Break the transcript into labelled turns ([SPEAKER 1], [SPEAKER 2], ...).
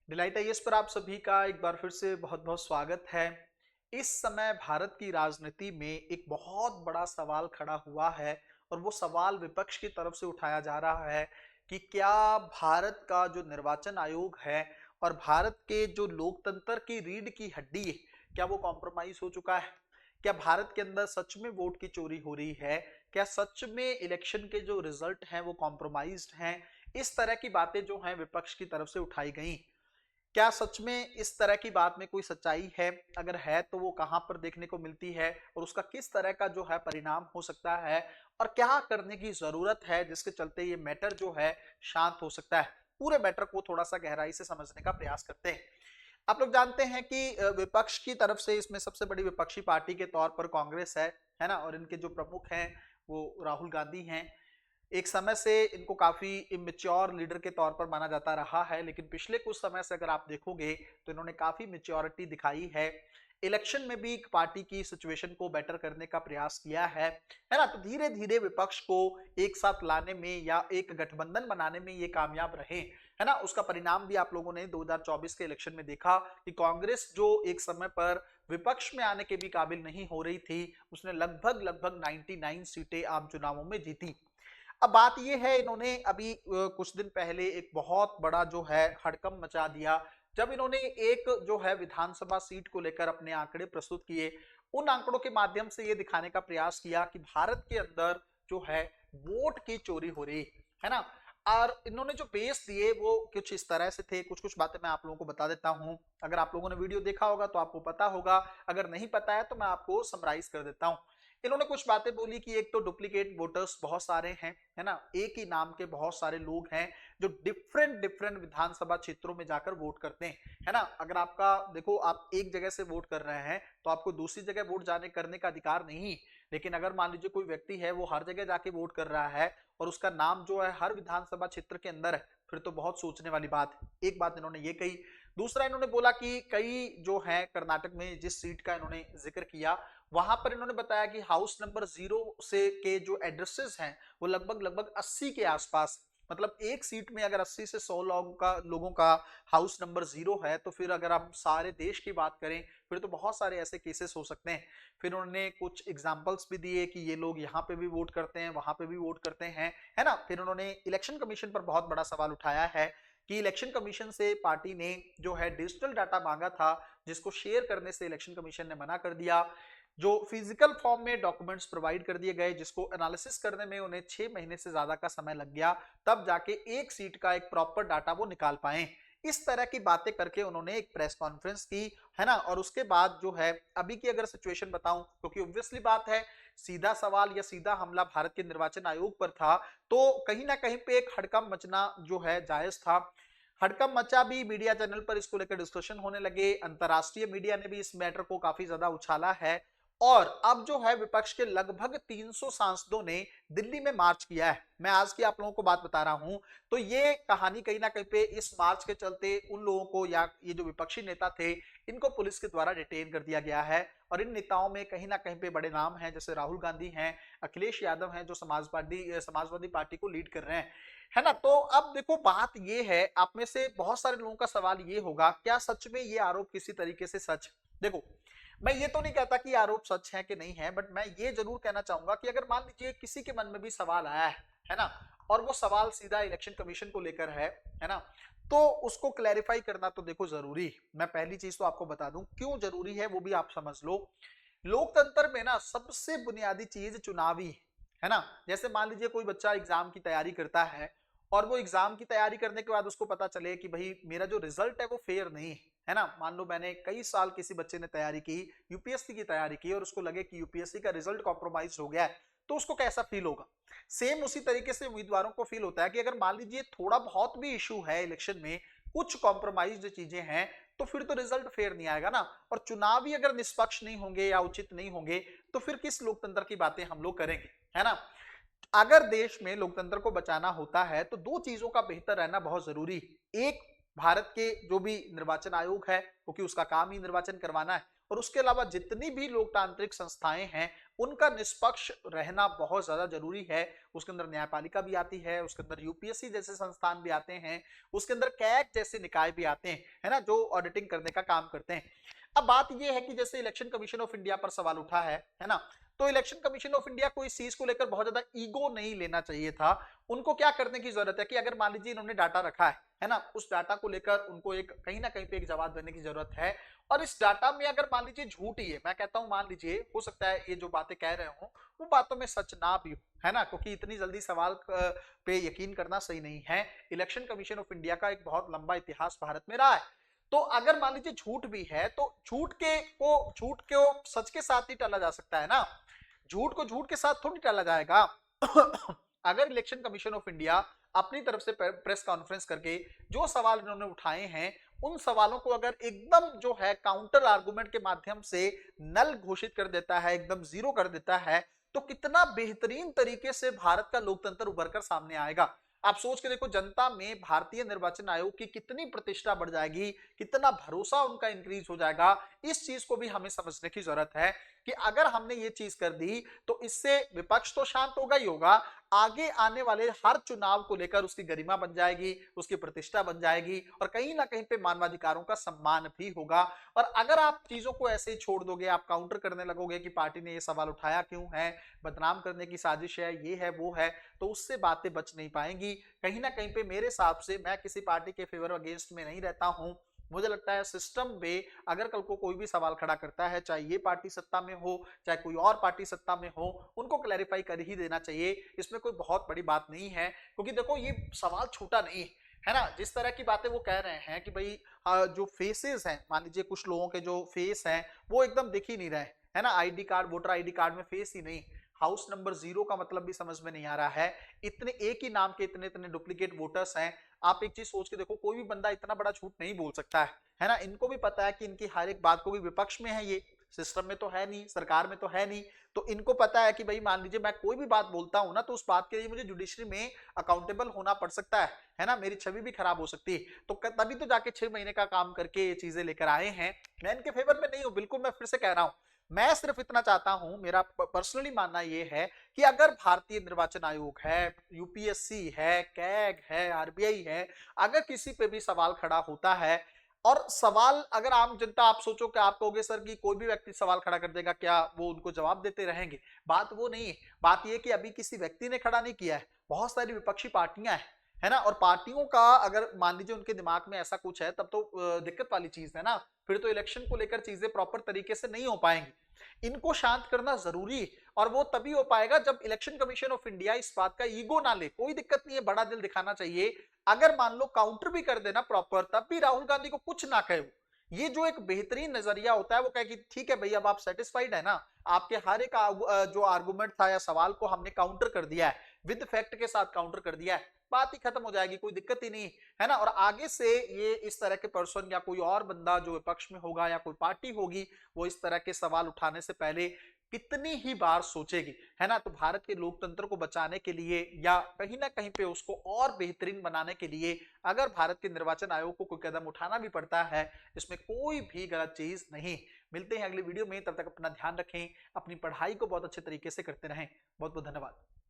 [SPEAKER 1] Delight IAS पर आप सभी का एक बार फिर से बहुत बहुत स्वागत है। इस समय भारत की राजनीति में एक बहुत बड़ा सवाल खड़ा हुआ है और वो सवाल विपक्ष की तरफ से उठाया जा रहा है कि क्या भारत का जो निर्वाचन आयोग है और भारत के जो लोकतंत्र की रीढ़ की हड्डी है, क्या वो कॉम्प्रोमाइज हो चुका है? क्या भारत के अंदर सच में वोट की चोरी हो रही है? क्या सच में इलेक्शन के जो रिजल्ट हैं वो कॉम्प्रोमाइज्ड हैं? इस तरह की बातें जो हैं विपक्ष की तरफ से उठाई गई। क्या सच में इस तरह की बात में कोई सच्चाई है? अगर है तो वो कहां पर देखने को मिलती है और उसका किस तरह का जो है परिणाम हो सकता है और क्या करने की जरूरत है जिसके चलते ये मैटर जो है शांत हो सकता है? पूरे मैटर को थोड़ा सा गहराई से समझने का प्रयास करते हैं। आप लोग जानते हैं कि विपक्ष की तरफ से इसमें सबसे बड़ी विपक्षी पार्टी के तौर पर कांग्रेस है ना, और इनके जो प्रमुख हैं वो राहुल गांधी हैं। एक समय से इनको काफी इमेच्योर लीडर के तौर पर माना जाता रहा है, लेकिन पिछले कुछ समय से अगर आप देखोगे तो इन्होंने काफी मेच्योरिटी दिखाई है। इलेक्शन में भी पार्टी की सिचुएशन को बेटर करने का प्रयास किया है ना। तो धीरे धीरे विपक्ष को एक साथ लाने में या एक गठबंधन बनाने में ये कामयाब रहे, है ना। उसका परिणाम भी आप लोगों ने 2024 के इलेक्शन में देखा कि कांग्रेस जो एक समय पर विपक्ष में आने के भी काबिल नहीं हो रही थी, उसने लगभग लगभग 99 सीटें आम चुनावों में जीती। अब बात ये है, इन्होंने अभी कुछ दिन पहले एक बहुत बड़ा जो है हड़कंप मचा दिया जब इन्होंने एक जो है विधानसभा सीट को लेकर अपने आंकड़े प्रस्तुत किए। उन आंकड़ों के माध्यम से ये दिखाने का प्रयास किया कि भारत के अंदर जो है वोट की चोरी हो रही है ना। और इन्होंने जो बेस दिए वो कुछ इस तरह से थे। कुछ कुछ बातें मैं आप लोगों को बता देता हूं। अगर आप लोगों ने वीडियो देखा होगा तो आपको पता होगा, अगर नहीं पता है तो मैं आपको समराइज कर देता हूं। इन्होंने कुछ बातें बोली कि एक तो डुप्लीकेट वोटर्स बहुत सारे हैं, है ना। एक ही नाम के बहुत सारे लोग हैं जो डिफरेंट डिफरेंट विधानसभा क्षेत्रों में जाकर वोट करते हैं, है ना। अगर आपका देखो, आप एक जगह से वोट कर रहे हैं तो आपको दूसरी जगह वोट जाने करने का अधिकार नहीं। लेकिन अगर मान लीजिए कोई व्यक्ति है वो हर जगह जाके वोट कर रहा है और उसका नाम जो है हर विधानसभा क्षेत्र के अंदर है, फिर तो बहुत सोचने वाली बात है। एक बात इन्होंने ये कही। दूसरा इन्होंने बोला कि कई जो है कर्नाटक में जिस सीट का इन्होंने जिक्र किया, वहां पर इन्होंने बताया कि हाउस नंबर 0 से के जो एड्रेसेस हैं वो लगभग लगभग 80 के आसपास। मतलब एक सीट में अगर 80 से 100 लोगों का हाउस नंबर 0 है, तो फिर अगर हम सारे देश की बात करें फिर तो बहुत सारे ऐसे केसेस हो सकते हैं। फिर उन्होंने कुछ एग्जांपल्स भी दिए कि ये लोग यहाँ पे भी वोट करते हैं, वहां पे भी वोट करते हैं, है ना। फिर उन्होंने इलेक्शन कमीशन पर बहुत बड़ा सवाल उठाया है कि इलेक्शन कमीशन से पार्टी ने जो है डिजिटल डाटा मांगा था, जिसको शेयर करने से इलेक्शन कमीशन ने मना कर दिया। जो फिजिकल फॉर्म में डॉक्यूमेंट्स प्रोवाइड कर दिए गए, जिसको एनालिसिस करने में उन्हें 6 महीने से ज्यादा का समय लग गया, तब जाके एक सीट का एक प्रॉपर डाटा वो निकाल पाए। इस तरह की बातें करके उन्होंने एक प्रेस कॉन्फ्रेंस की, है ना। और उसके बाद जो है अभी की अगर सिचुएशन बताऊं, क्योंकि ऑब्वियसली बात है, सीधा सवाल या सीधा हमला भारत के निर्वाचन आयोग पर था, तो कहीं ना कहीं पे एक हड़कंप मचना जो है जायज था। हड़कंप मचा भी, मीडिया चैनल पर इसको लेकर डिस्कशन होने लगे, अंतरराष्ट्रीय मीडिया ने भी इस मैटर को काफी ज्यादा उछाला है। और अब जो है विपक्ष के लगभग 300 सांसदों ने दिल्ली में मार्च किया है। मैं आज की आप लोगों को बात बता रहा हूं, तो ये कहानी कहीं ना कहीं पे इस मार्च के चलते उन लोगों को, या ये जो विपक्षी नेता थे, इनको पुलिस के द्वारा डिटेन कर दिया गया है। और इन नेताओं में कहीं ना कहीं पे बड़े नाम हैं, जैसे राहुल गांधी हैं, अखिलेश यादव हैं, जो समाजवादी पार्टी को लीड कर रहे हैं, है ना। तो अब देखो, बात ये है, आप में से बहुत सारे लोगों का सवाल ये होगा, क्या सच में ये आरोप किसी तरीके से सच? देखो, मैं ये तो नहीं कहता कि आरोप सच है कि नहीं है, बट मैं ये जरूर कहना चाहूंगा कि अगर मान लीजिए किसी के मन में भी सवाल आया है ना, और वो सवाल सीधा इलेक्शन कमीशन को लेकर है ना, तो उसको क्लैरिफाई करना तो देखो जरूरी। मैं पहली चीज तो आपको बता दूं क्यों जरूरी है, वो भी आप समझ लो। लोकतंत्र में ना सबसे बुनियादी चीज चुनावी है ना। जैसे मान लीजिए कोई बच्चा एग्जाम की तैयारी करता है और वो एग्जाम की तैयारी करने के बाद उसको पता चले कि भाई मेरा जो रिजल्ट है वो फेयर नहीं है ना। मान लो मैंने कई साल किसी बच्चे ने तैयारी की, यूपीएससी की तैयारी की, और उसको लगे कि यूपीएससी का रिजल्ट कॉम्प्रोमाइज हो गया है, तो उसको कैसा फील होगा? सेम उसी तरीके से उम्मीदवारों को फील होता है कि अगर मान लीजिए थोड़ा बहुत भी इशू है इलेक्शन में, कुछ कॉम्प्रोमाइज चीजें हैं, तो फिर तो रिजल्ट फेयर नहीं आएगा ना। और चुनाव ही अगर निष्पक्ष नहीं होंगे या उचित नहीं होंगे, तो फिर किस लोकतंत्र की बातें हम लोग करेंगे, है ना। अगर देश में लोकतंत्र को बचाना होता है तो दो चीजों का बेहतर रहना बहुत जरूरी। एक, भारत के जो भी निर्वाचन आयोग है, क्योंकि उसका काम ही निर्वाचन करवाना है, और उसके अलावा जितनी भी लोकतांत्रिक संस्थाएं हैं उनका निष्पक्ष रहना बहुत ज्यादा जरूरी है। उसके अंदर न्यायपालिका भी आती है, उसके अंदर यूपीएससी जैसे संस्थान भी आते हैं, उसके अंदर कैग जैसे निकाय भी आते हैं, है ना, जो ऑडिटिंग करने का काम करते हैं। अब बात यह है कि जैसे इलेक्शन कमीशन ऑफ इंडिया पर सवाल उठा है ना, तो इलेक्शन कमीशन ऑफ इंडिया को इस चीज को लेकर बहुत ज्यादा ईगो नहीं लेना चाहिए था। उनको क्या करने की जरूरत है कि अगर मान लीजिए इन्होंने डाटा रखा है ना, उस डाटा को लेकर उनको एक कहीं ना कहीं पे एक जवाब देने की जरूरत है। और इस डाटा में अगर मान लीजिए झूठ ही है, मैं कहता हूं मान लीजिए हो सकता है ये जो बातें कह रहे हो वो बातों में सच ना भी हो, है ना, क्योंकि इतनी जल्दी सवाल पे यकीन करना सही नहीं है। इलेक्शन कमीशन ऑफ इंडिया का एक बहुत लंबा इतिहास भारत में रहा है। तो अगर मान लीजिए झूठ भी है तो झूठ को सच के साथ ही टाला जा सकता है ना, झूठ को झूठ के साथ थोड़ी टाला जाएगा। अगर इलेक्शन कमीशन ऑफ इंडिया अपनी तरफ से प्रेस कॉन्फ्रेंस करके जो सवाल इन्होंने उठाए हैं उन सवालों को अगर एकदम जो है काउंटर आर्गुमेंट के माध्यम से नल घोषित कर देता है, एकदम जीरो कर देता है, तो कितना बेहतरीन तरीके से भारत का लोकतंत्र उभर कर सामने आएगा। आप सोच के देखो, जनता में भारतीय निर्वाचन आयोग की कितनी प्रतिष्ठा बढ़ जाएगी, कितना भरोसा उनका इंक्रीज हो जाएगा। इस चीज को भी हमें समझने की जरूरत है कि अगर हमने ये चीज कर दी तो इससे विपक्ष तो शांत होगा ही होगा, आगे आने वाले हर चुनाव को लेकर उसकी गरिमा बन जाएगी, उसकी प्रतिष्ठा बन जाएगी, और कहीं ना कहीं पे मानवाधिकारों का सम्मान भी होगा। और अगर आप चीजों को ऐसे ही छोड़ दोगे, आप काउंटर करने लगोगे कि पार्टी ने ये सवाल उठाया क्यों है, बदनाम करने की साजिश है, ये है वो है, तो उससे बातें बच नहीं पाएंगी। कहीं ना कहीं पे मेरे हिसाब से मैं किसी पार्टी के फेवर अगेंस्ट में नहीं रहता हूं। मुझे लगता है सिस्टम में अगर कल को कोई भी सवाल खड़ा करता है, चाहे ये पार्टी सत्ता में हो चाहे कोई और पार्टी सत्ता में हो, उनको क्लैरिफाई कर ही देना चाहिए। इसमें कोई बहुत बड़ी बात नहीं है, क्योंकि देखो ये सवाल छोटा नहीं है ना। जिस तरह की बातें वो कह रहे हैं कि भाई जो फेसेस हैं, मान लीजिए कुछ लोगों के जो फेस हैं वो एकदम दिख ही नहीं रहे, है ना, ID card, voter ID card में फेस ही नहीं, हाउस नंबर 0 का मतलब भी समझ में नहीं आ रहा है, इतने एक ही नाम के इतने इतने डुप्लीकेट वोटर्स हैं। आप एक चीज सोच के देखो, कोई भी बंदा इतना बड़ा झूठ नहीं बोल सकता है ना। इनको भी पता है कि इनकी हर एक बात को भी विपक्ष में है, ये सिस्टम में तो है नहीं, सरकार में तो है नहीं, तो इनको पता है कि भाई मान लीजिए मैं कोई भी बात बोलता हूं ना तो उस बात के लिए मुझे जुडिशरी में अकाउंटेबल होना पड़ सकता है ना, मेरी छवि भी खराब हो सकती है। तो तभी तो जाके 6 महीने का काम करके ये चीजें लेकर आए हैं। मैं इनके फेवर में नहीं हूं, बिल्कुल, मैं फिर से कह रहा हूं। मैं सिर्फ इतना चाहता हूं, मेरा पर्सनली मानना यह है कि अगर भारतीय निर्वाचन आयोग है, यूपीएससी है, कैग है, आरबीआई है, अगर किसी पे भी सवाल खड़ा होता है, और सवाल अगर आम जनता, आप सोचो कि आप कहोगे सर कि कोई भी व्यक्ति सवाल खड़ा कर देगा, क्या वो उनको जवाब देते रहेंगे? बात वो नहीं है, बात यह कि अभी किसी व्यक्ति ने खड़ा नहीं किया है, बहुत सारी विपक्षी पार्टियां हैं, है ना, और पार्टियों का अगर मान लीजिए उनके दिमाग में ऐसा कुछ है तब तो दिक्कत वाली चीज है ना, फिर तो इलेक्शन को लेकर चीजें प्रॉपर तरीके से नहीं हो पाएंगी। इनको शांत करना जरूरी है, और वो तभी हो पाएगा जब इलेक्शन कमीशन ऑफ इंडिया इस बात का ईगो ना ले। कोई दिक्कत नहीं है, बड़ा दिल दिखाना चाहिए, अगर मान लो काउंटर भी कर देना प्रॉपर, तब भी राहुल गांधी को कुछ ना कहे। ये जो एक बेहतरीन नजरिया होता है वो कहे कि ठीक है भाई, अब आप सेटिस्फाइड है ना, आपके हर एक जो आर्गुमेंट था या सवाल को हमने काउंटर कर दिया है, विद फैक्ट के साथ काउंटर कर दिया है, बात ही खत्म हो जाएगी, कोई दिक्कत ही नहीं, है ना। और आगे से ये इस तरह के पर्सन या कोई और बंदा जो विपक्ष में होगा या कोई पार्टी होगी, वो इस तरह के सवाल उठाने से पहले कितनी ही बार सोचेगी, है ना। तो भारत के लोकतंत्र को बचाने के लिए या कहीं ना कहीं पे उसको और बेहतरीन बनाने के लिए अगर भारत के निर्वाचन आयोग को कोई कदम उठाना भी पड़ता है, इसमें कोई भी गलत चीज नहीं। मिलते हैं अगली वीडियो में, तब तक अपना ध्यान रखें, अपनी पढ़ाई को बहुत अच्छे तरीके से करते रहें। बहुत बहुत धन्यवाद।